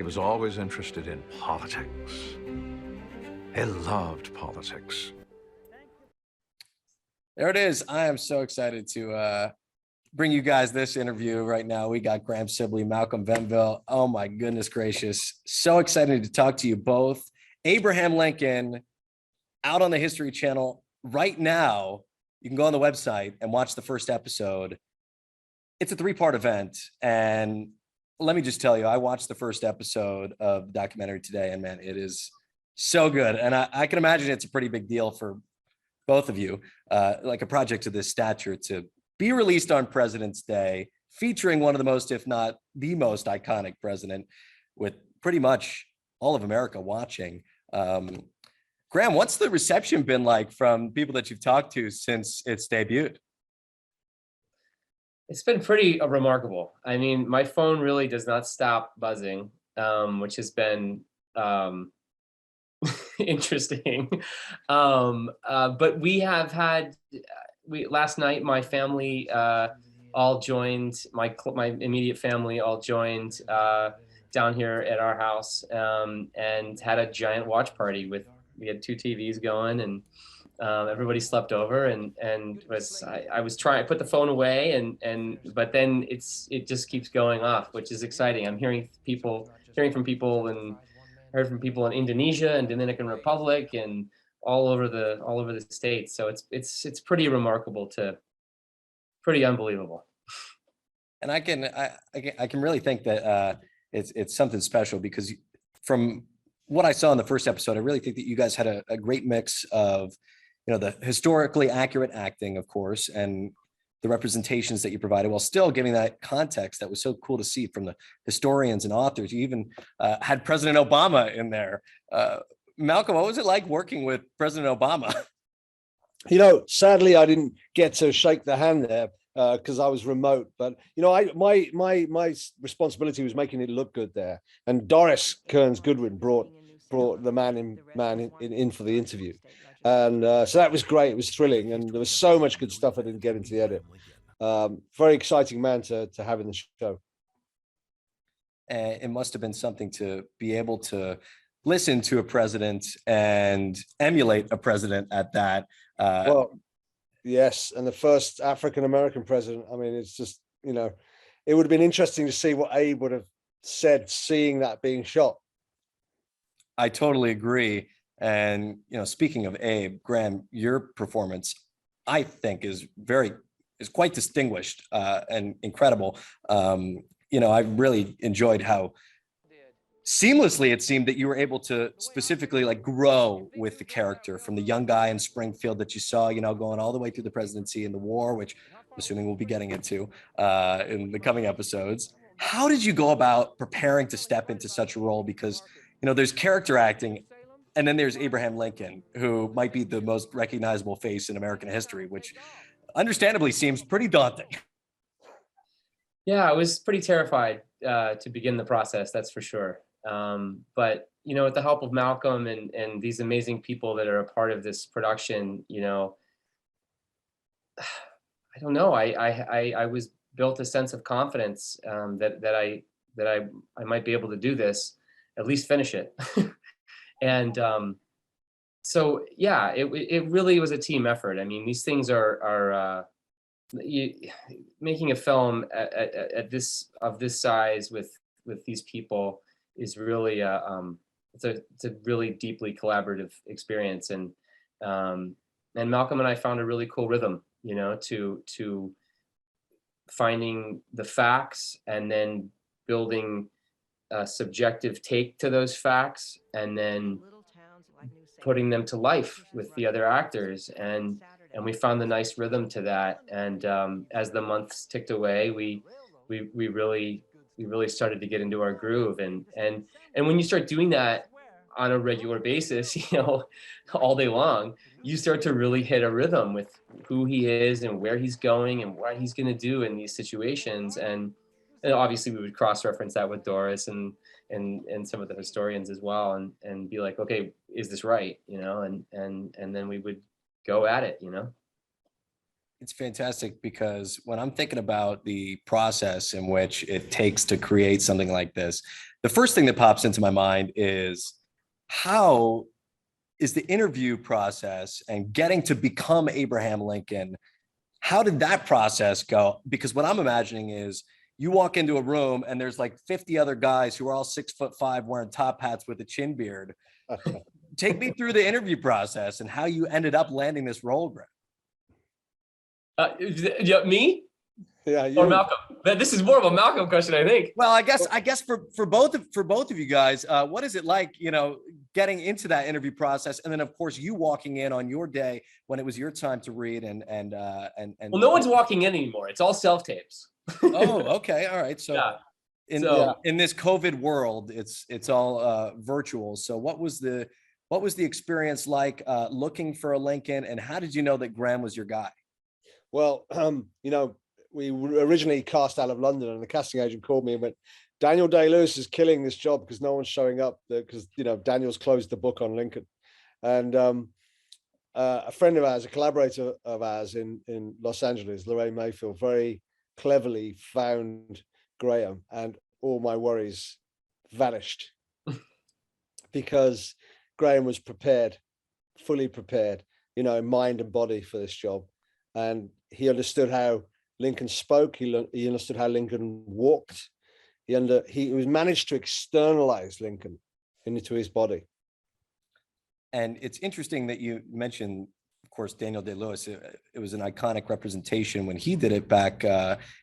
He was always interested in politics. He loved politics. There it is. I am so excited to bring you guys this interview right now. We got Graham Sibley, Malcom Venville. Oh my goodness gracious. So excited to talk to you both. Abraham Lincoln out on the History Channel right now. You can go on the website and watch the first episode. It's a 3-part event. And let me just tell you, I watched the first episode of the documentary today, and man, it is so good. And I can imagine it's a pretty big deal for both of you, like a project of this stature to be released on President's Day, featuring one of the most, if not the most iconic president, with pretty much all of America watching. Graham, what's the reception been like from people that you've talked to since it's debuted? It's been pretty remarkable. I mean, my phone really does not stop buzzing, which has been interesting. But we have had, last night, my family all joined, my immediate family all joined down here at our house and had a giant watch party we had 2 TVs going, and everybody slept over, and I put the phone away, but then it just keeps going off, which is exciting. I'm hearing from people and heard from people in Indonesia and Dominican Republic and all over the States. So it's pretty remarkable, pretty unbelievable. And I can really think that it's something special, because from what I saw in the first episode, I really think that you guys had a great mix of, the historically accurate acting, of course, and the representations that you provided, while still giving that context that was so cool to see from the historians and authors. You even had President Obama in there. Malcom, what was it like working with President Obama? Sadly, I didn't get to shake the hand there because I was remote. But my responsibility was making it look good there. And Doris Kearns Goodwin brought the man in for the interview, and so that was great. It was thrilling, and there was so much good stuff I didn't get into the edit. Very exciting man to have in the show. And it must have been something to be able to listen to a president and emulate a president at that. Well, yes, and the first African-American president. I mean, it's just, it would have been interesting to see what Abe would have said seeing that being shot. I totally agree. And, speaking of Abe, Graham, your performance, I think, is quite distinguished and incredible. I really enjoyed how seamlessly it seemed that you were able to specifically grow with the character, from the young guy in Springfield that you saw, going all the way through the presidency and the war, which I'm assuming we'll be getting into in the coming episodes. How did you go about preparing to step into such a role? Because, there's character acting, and then there's Abraham Lincoln, who might be the most recognizable face in American history, which understandably seems pretty daunting. Yeah, I was pretty terrified to begin the process, that's for sure. But, with the help of Malcom and these amazing people that are a part of this production, I don't know. I was built a sense of confidence that I might be able to do this, at least finish it. And so, yeah, it really was a team effort. I mean, these things are making a film of this size with these people is really it's a really deeply collaborative experience. And Malcom and I found a really cool rhythm, to finding the facts and then building a subjective take to those facts, and then putting them to life with the other actors. And we found the nice rhythm to that. And as the months ticked away, we really started to get into our groove. And when you start doing that on a regular basis, all day long, you start to really hit a rhythm with who he is and where he's going and what he's going to do in these situations. And obviously we would cross-reference that with Doris and some of the historians as well, and be like, okay, is this right? And then we would go at it. It's fantastic because when I'm thinking about the process in which it takes to create something like this, the first thing that pops into my mind is how is the interview process and getting to become Abraham Lincoln. How did that process go? Because what I'm imagining is you walk into a room and there's like 50 other guys who are all 6'5" wearing top hats with a chin beard. Take me through the interview process and how you ended up landing this role, Graham. Me Yeah, or Malcolm? This is more of a Malcolm question, I think. Well, I guess for both of you guys, what is it like, getting into that interview process, and then of course you walking in on your day when it was your time to read and Well, no one's walking in anymore. It's all self tapes. Oh, okay, all right. So yeah. in this COVID world, it's all virtual. So what was the experience like looking for a Lincoln, and how did you know that Graham was your guy? Well, we were originally cast out of London, and the casting agent called me and went, Daniel Day-Lewis is killing this job because no one's showing up because, Daniel's closed the book on Lincoln. And a friend of ours, a collaborator of ours in Los Angeles, Lorraine Mayfield, very cleverly found Graham, and all my worries vanished because Graham was prepared, fully prepared, mind and body for this job. And he understood how Lincoln spoke. He understood how Lincoln walked. He was managed to externalize Lincoln into his body. And it's interesting that you mentioned, of course, Daniel Day-Lewis. It was an iconic representation when he did it back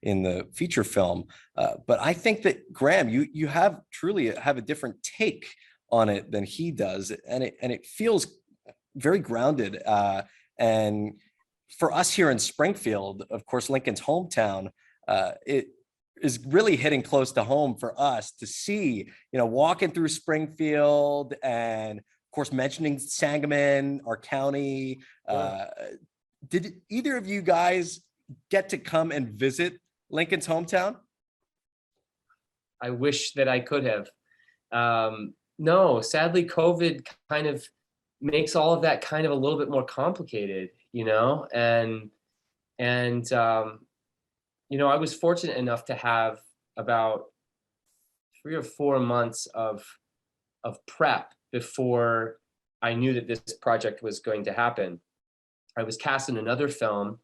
in the feature film. But I think that Graham, you truly have a different take on it than he does, and it feels very grounded. And for us here in Springfield, of course, Lincoln's hometown, it is really hitting close to home for us to see, walking through Springfield and, of course, mentioning Sangamon, our county. Did either of you guys get to come and visit Lincoln's hometown? I wish that I could have. No, sadly, COVID kind of makes all of that kind of a little bit more complicated, and I was fortunate enough to have about 3 or 4 months of prep before I knew that this project was going to happen. I was cast in another film,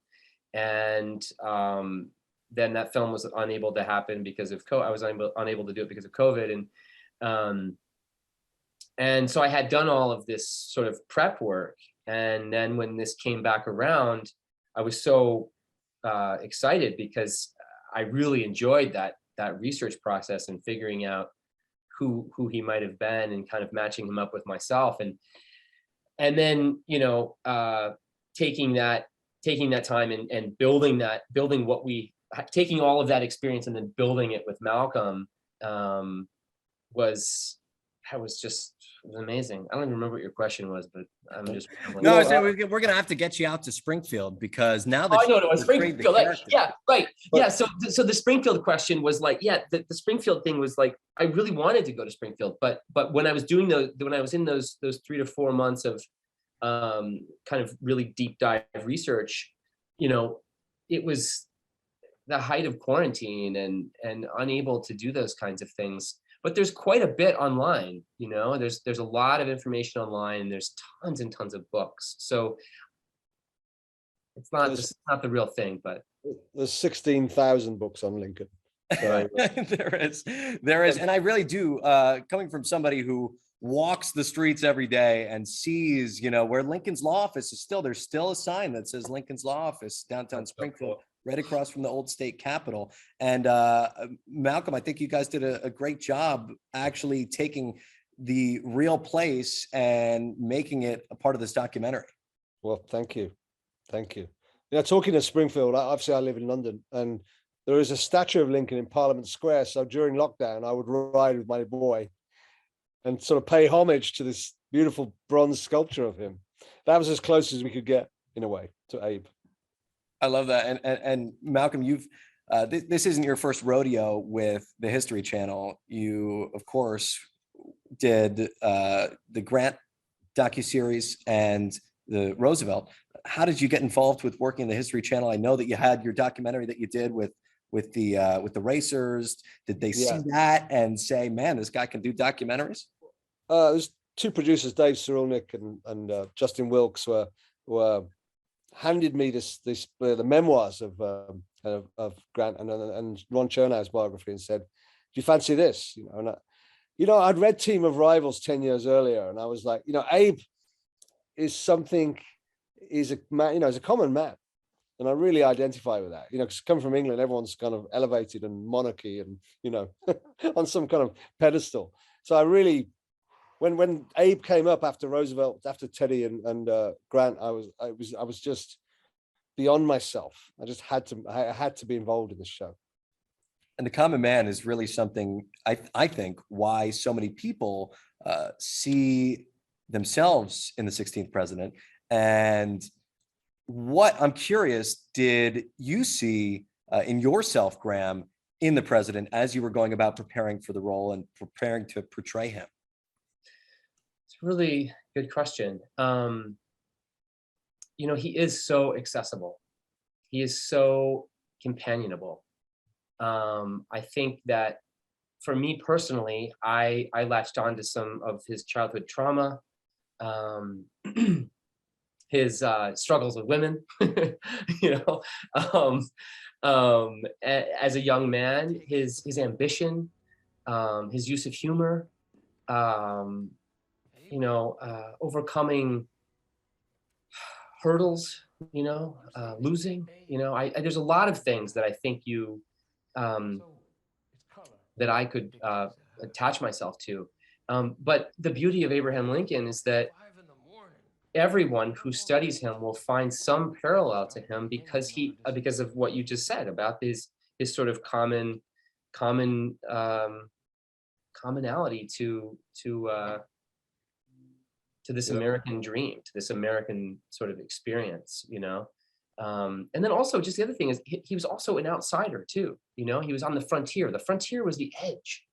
and then that film was unable to happen because of COVID. I was unable to do it because of COVID, and so I had done all of this sort of prep work. And then when this came back around, I was so excited because I really enjoyed that research process and figuring out who he might have been and kind of matching him up with myself. And then, taking that time and taking all of that experience and then building it with Malcolm was amazing. I don't even remember what your question was, but I'm just no. I said we're going to have to get you out to Springfield because now that Springfield, yeah, right, yeah. So the Springfield question was like, the Springfield thing was like, I really wanted to go to Springfield, but when I was in those 3 to 4 months of kind of really deep dive research, it was the height of quarantine and unable to do those kinds of things. But there's quite a bit online, there's a lot of information online, and there's tons and tons of books. So this is not the real thing, but there's 16,000 books on Lincoln. So. There is. And I really do, coming from somebody who walks the streets every day and sees, where Lincoln's law office is there's still a sign that says Lincoln's law office, downtown Springfield. Right across from the old state capitol. And Malcolm, I think you guys did a great job actually taking the real place and making it a part of this documentary. Well, thank you. Talking of Springfield, obviously I live in London, and there is a statue of Lincoln in Parliament Square. So during lockdown, I would ride with my boy and sort of pay homage to this beautiful bronze sculpture of him. That was as close as we could get, in a way, to Abe. I love that. And Malcolm, you've this isn't your first rodeo with the History Channel. You, of course, did the Grant docuseries, and the Roosevelt. How did you get involved with working in the History Channel? I know that you had your documentary that you did with the racers. Did they see that and say, man, this guy can do documentaries? There's two producers, Dave Cyrulnik and Justin Wilkes, were handed me the memoirs of Grant and Ron Chernow's biography and said, do you fancy this? I'd read Team of Rivals 10 years earlier, and I was like, Abe is a man, is a common man. And I really identify with that, because coming from England, everyone's kind of elevated and monarchy and, on some kind of pedestal. So I really, when Abe came up after Roosevelt, after Teddy and Grant, I was just beyond myself. I had to be involved in this show. And the common man is really something I think why so many people see themselves in the 16th president. And what I'm curious, did you see in yourself, Graham, in the president as you were going about preparing for the role and preparing to portray him? It's a really good question. He is so accessible. He is so companionable. I think that for me personally, I latched on to some of his childhood trauma, his struggles with women, as a young man, his ambition, his use of humor, overcoming hurdles, losing, there's a lot of things that I think that I could attach myself to. But the beauty of Abraham Lincoln is that everyone who studies him will find some parallel to him because of what you just said about his sort of commonality to this American dream, to this American sort of experience, and then also just the other thing is he was also an outsider too. He was on the frontier. The frontier was the edge.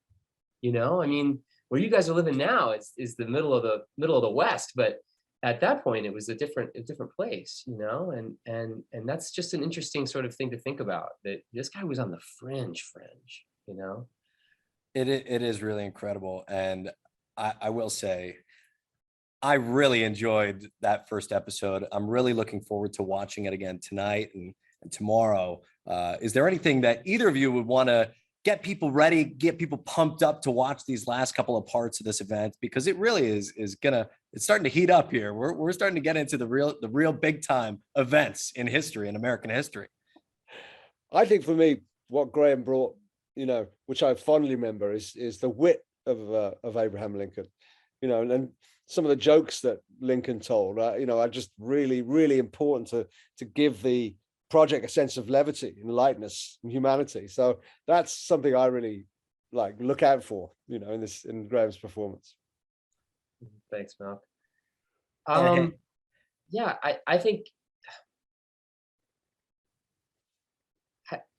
Where you guys are living now is the middle of the West, but at that point it was a different place, and that's just an interesting sort of thing to think about, that this guy was on the fringe. It is really incredible. And I will say, I really enjoyed that first episode. I'm really looking forward to watching it again tonight and tomorrow. Is there anything that either of you would want to get people ready, get people pumped up to watch these last couple of parts of this event? Because it really is it's starting to heat up here. We're starting to get into the real big time events in history, in American history. I think for me, what Graham brought, which I fondly remember, is the wit of Abraham Lincoln, and some of the jokes that Lincoln told, are just really, really important to give the project a sense of levity and lightness and humanity. So that's something I really look out for, in Graham's performance. Thanks, Malc. Yeah, I think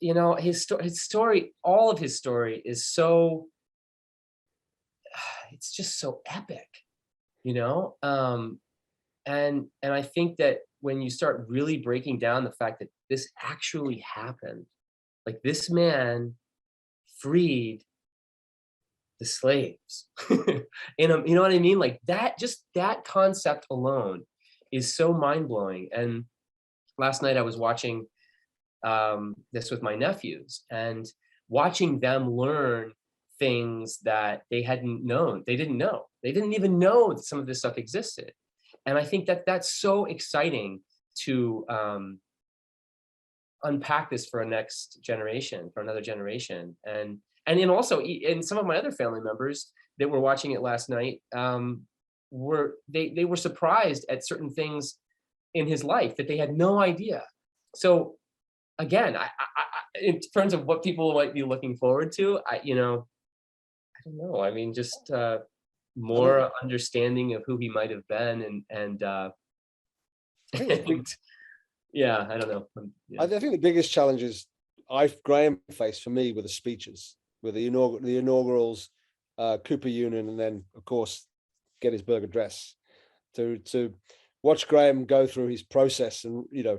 his story, all of his story is so, it's just so epic, and I think that when you start really breaking down the fact that this actually happened, like this man freed the slaves, you know what I mean? Like that, just that concept alone is so mind-blowing. And last night I was watching this with my nephews and watching them learn things that they hadn't known. They didn't know. They didn't even know that some of this stuff existed. And I think that that's so exciting to unpack this for a next generation, for another generation. And then also, and some of my other family members that were watching it last night were surprised at certain things in his life that they had no idea. So again, I in terms of what people might be looking forward to, I don't know. I mean, just more understanding of who he might have been, and yeah, I don't know. Yeah. I think the biggest challenges Graham faced for me were the speeches, with the inaugurals, Cooper Union, and then of course Gettysburg Address. To watch Graham go through his process and, you know,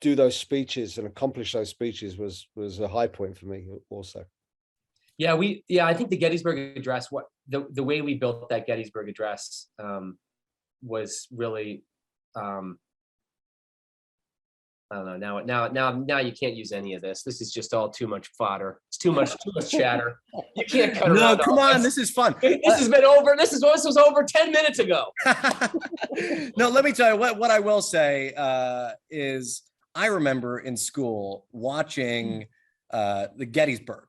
do those speeches and accomplish those speeches was a high point for me also. Yeah, I think the Gettysburg Address, the way we built that Gettysburg Address was really, I don't know. Now you can't use any of this. This is just all too much fodder. It's too much chatter. You can't cut around. No, come on. This is fun. This has been over. This was over 10 minutes ago. No, let me tell you what I will say is I remember in school watching the Gettysburg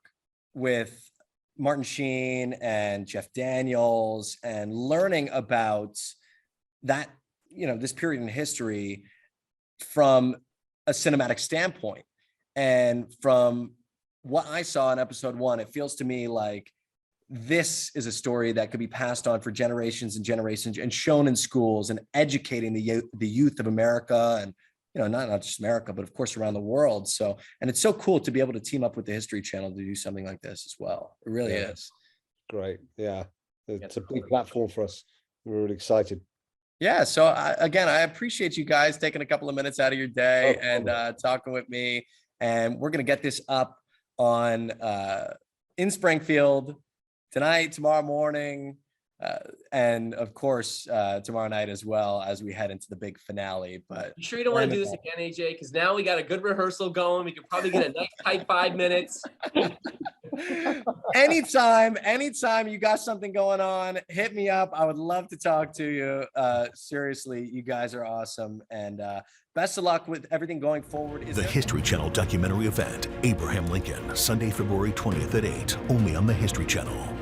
with Martin Sheen and Jeff Daniels and learning about that, you know, this period in history from a cinematic standpoint. And from what I saw in episode 1, it feels to me like this is a story that could be passed on for generations and generations and shown in schools and educating the youth of America, and, you know, not just America, but of course around the world. So, and it's so cool to be able to team up with the History Channel to do something like this as well. It really is. Great. Yeah. It's a big platform for us. We're really excited. Yeah. So again, I appreciate you guys taking a couple of minutes out of your day and talking with me. And we're going to get this up on in Springfield tonight, tomorrow morning, and of course tomorrow night as well as we head into the big finale. But you sure you don't want to do this again, AJ? Because now we got a good rehearsal going. We could probably get a nice tight 5 minutes. Anytime you got something going on, hit me up. I would love to talk to you. Seriously, you guys are awesome. And best of luck with everything going forward. The History Channel documentary event, Abraham Lincoln, Sunday, February 20th at 8, only on the History Channel.